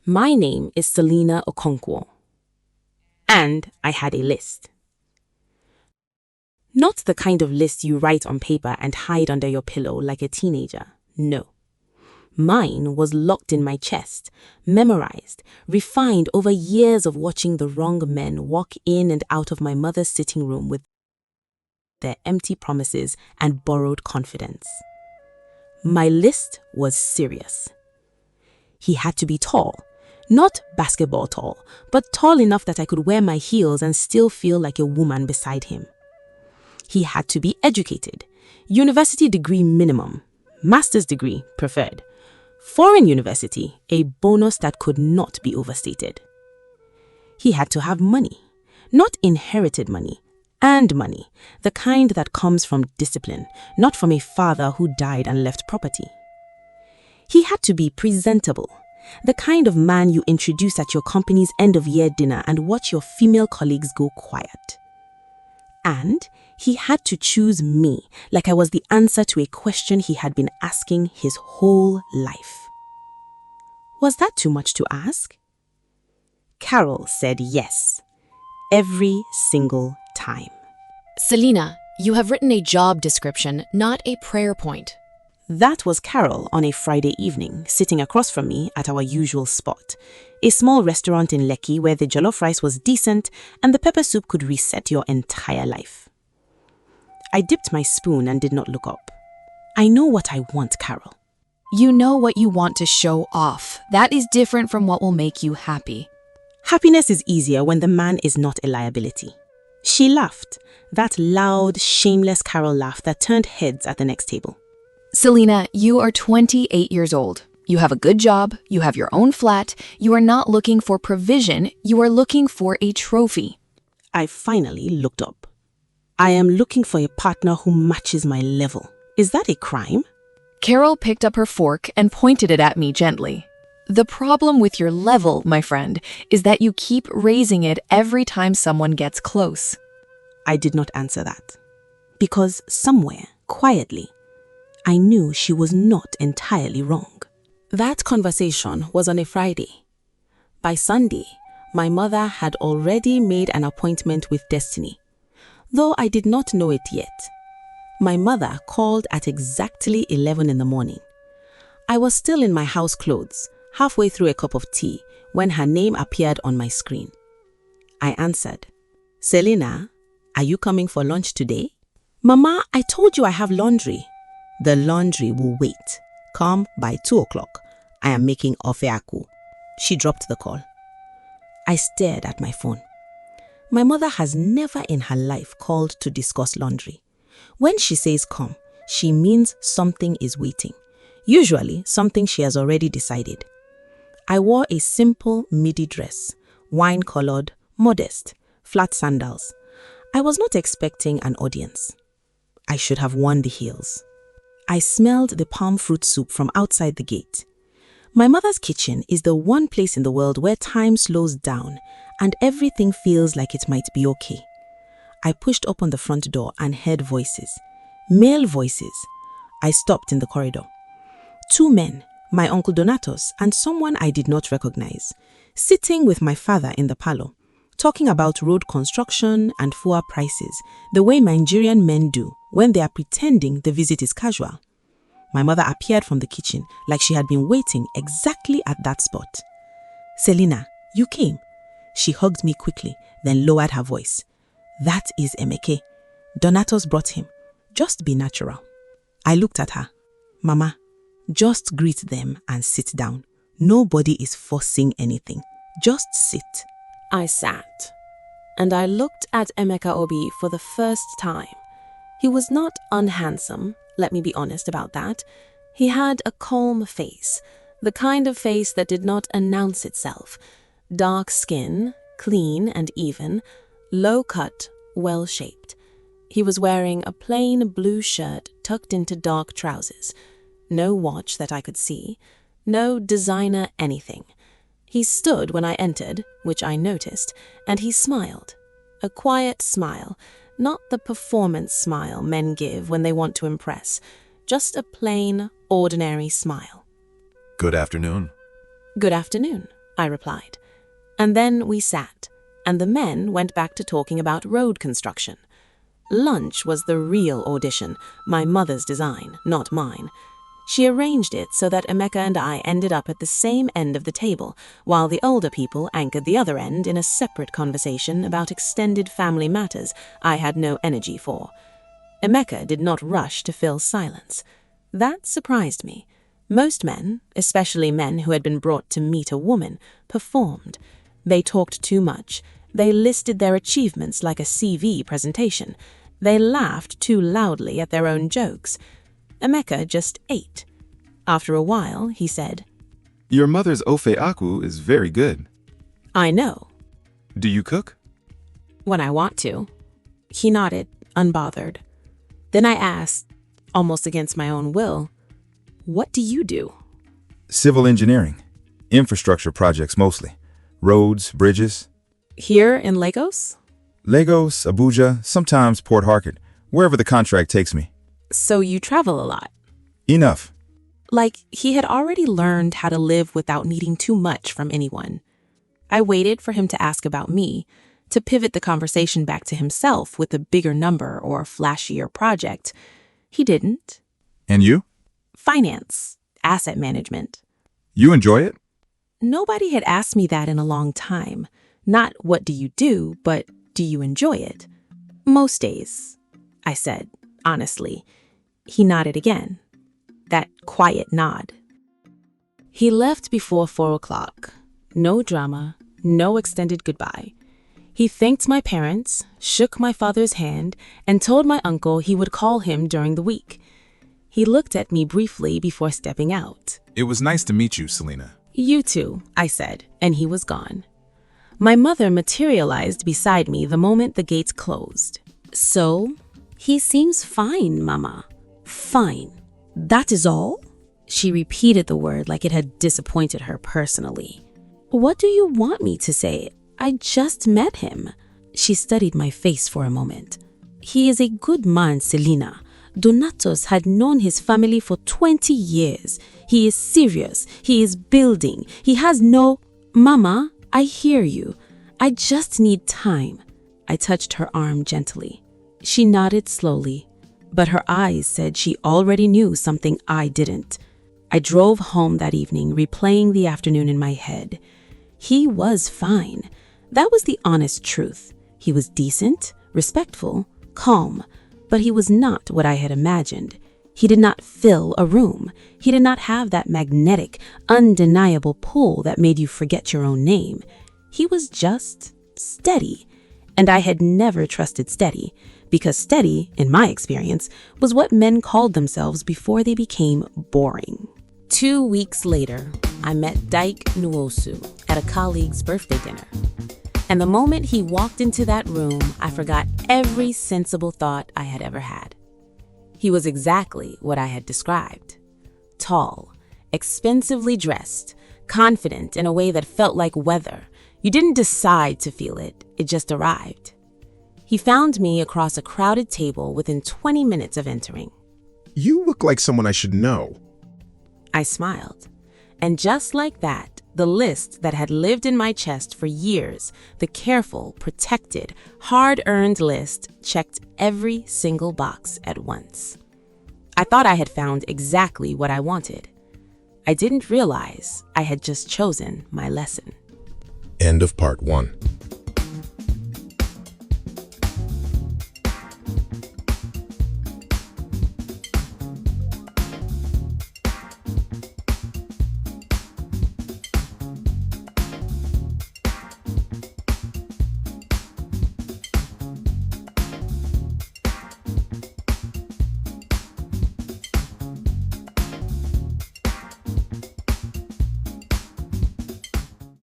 My name is Celina Okonkwo. And I had a list. Not the kind of list you write on paper and hide under your pillow like a teenager. No. Mine was locked in my chest, memorized, refined over years of watching the wrong men walk in and out of my mother's sitting room with their empty promises and borrowed confidence. My list was serious. He had to be tall, not basketball tall, but tall enough that I could wear my heels and still feel like a woman beside him. He had to be educated, university degree minimum, master's degree preferred, foreign university, a bonus that could not be overstated. He had to have money, not inherited money, and money, the kind that comes from discipline, not from a father who died and left property. He had to be presentable, the kind of man you introduce at your company's end-of-year dinner and watch your female colleagues go quiet. And he had to choose me like I was the answer to a question he had been asking his whole life. Was that too much to ask? Carol said yes, every single time. Celina, you have written a job description, not a prayer point. That was Carol on a Friday evening, sitting across from me at our usual spot, a small restaurant in Lekki where the jollof rice was decent and the pepper soup could reset your entire life. I dipped my spoon and did not look up. I know what I want, Carol. You know what you want to show off. That is different from what will make you happy. Happiness is easier when the man is not a liability. She laughed, that loud, shameless Carol laugh that turned heads at the next table. Celina, you are 28 years old. You have a good job, you have your own flat, you are not looking for provision, you are looking for a trophy. I finally looked up. I am looking for a partner who matches my level. Is that a crime? Carol picked up her fork and pointed it at me gently. The problem with your level, my friend, is that you keep raising it every time someone gets close. I did not answer that. Because somewhere, quietly, I knew she was not entirely wrong. That conversation was on a Friday. By Sunday, my mother had already made an appointment with Destiny, though I did not know it yet. My mother called at exactly 11 in the morning. I was still in my house clothes, halfway through a cup of tea, when her name appeared on my screen. I answered, "Celina, are you coming for lunch today?" "Mama, I told you I have laundry." "The laundry will wait. Come by 2 o'clock. I am making ofe aku." She dropped the call. I stared at my phone. My mother has never in her life called to discuss laundry. When she says come, she means something is waiting. Usually something she has already decided. I wore a simple midi dress, wine-colored, modest, flat sandals. I was not expecting an audience. I should have worn the heels. I smelled the palm fruit soup from outside the gate. My mother's kitchen is the one place in the world where time slows down and everything feels like it might be okay. I pushed open the front door and heard voices. Male voices. I stopped in the corridor. 2 men, my Uncle Donatus and someone I did not recognize, sitting with my father in the parlor, talking about road construction and fuel prices, the way Nigerian men do when they are pretending the visit is casual. My mother appeared from the kitchen like she had been waiting exactly at that spot. "Celina, you came." She hugged me quickly, then lowered her voice. "That is Emeka. Donatus brought him. Just be natural." I looked at her. "Mama, just greet them and sit down. Nobody is forcing anything. Just sit." I sat, and I looked at Emeka Obi for the first time. He was not unhandsome, let me be honest about that. He had a calm face, the kind of face that did not announce itself. Dark skin, clean and even, low cut, well shaped. He was wearing a plain blue shirt tucked into dark trousers. No watch that I could see, no designer anything. He stood when I entered, which I noticed, and he smiled. A quiet smile, not the performance smile men give when they want to impress, just a plain, ordinary smile. Good afternoon. Good afternoon. I replied. And then we sat, and the men went back to talking about road construction. Lunch was the real audition, my mother's design, not mine. She arranged it so that Emeka and I ended up at the same end of the table, while the older people anchored the other end in a separate conversation about extended family matters I had no energy for. Emeka did not rush to fill silence. That surprised me. Most men, especially men who had been brought to meet a woman, performed. They talked too much. They listed their achievements like a CV presentation. They laughed too loudly at their own jokes. Emeka just ate. After a while, he said, "Your mother's ofe akwu is very good." "I know." "Do you cook?" "When I want to." He nodded, unbothered. Then I asked, almost against my own will, "What do you do?" "Civil engineering. Infrastructure projects mostly. Roads, bridges." "Here in Lagos?" "Lagos, Abuja, sometimes Port Harcourt, wherever the contract takes me." "So you travel a lot?" "Enough." Like he had already learned how to live without needing too much from anyone. I waited for him to ask about me, to pivot the conversation back to himself with a bigger number or flashier project. He didn't. "And you?" "Finance, asset management." "You enjoy it?" Nobody had asked me that in a long time. Not what do you do, but do you enjoy it? "Most days," I said, honestly. He nodded again. That quiet nod. He left before 4 o'clock. No drama, no extended goodbye. He thanked my parents, shook my father's hand, and told my uncle he would call him during the week. He looked at me briefly before stepping out. "It was nice to meet you, Celina." "You too," I said, and he was gone. My mother materialized beside me the moment the gates closed. "So, he seems fine, Mama. Fine. That is all?" She repeated the word like it had disappointed her personally. "What do you want me to say? I just met him." She studied my face for a moment. "He is a good man, Celina. Donatos had known his family for 20 years. He is serious. He is building. He has no—" "Mama, I hear you. I just need time." I touched her arm gently. She nodded slowly, but her eyes said she already knew something I didn't. I drove home that evening, replaying the afternoon in my head. He was fine. That was the honest truth. He was decent, respectful, calm, but he was not what I had imagined. He did not fill a room. He did not have that magnetic, undeniable pull that made you forget your own name. He was just steady. And I had never trusted steady, because steady, in my experience, was what men called themselves before they became boring. 2 weeks later, I met Dike Nwosu at a colleague's birthday dinner. And the moment he walked into that room, I forgot every sensible thought I had ever had. He was exactly what I had described. Tall, expensively dressed, confident in a way that felt like weather. You didn't decide to feel it, it just arrived. He found me across a crowded table within 20 minutes of entering. "You look like someone I should know." I smiled. And just like that, the list that had lived in my chest for years, the careful, protected, hard-earned list, checked every single box at once. I thought I had found exactly what I wanted. I didn't realize I had just chosen my lesson. End of part 1.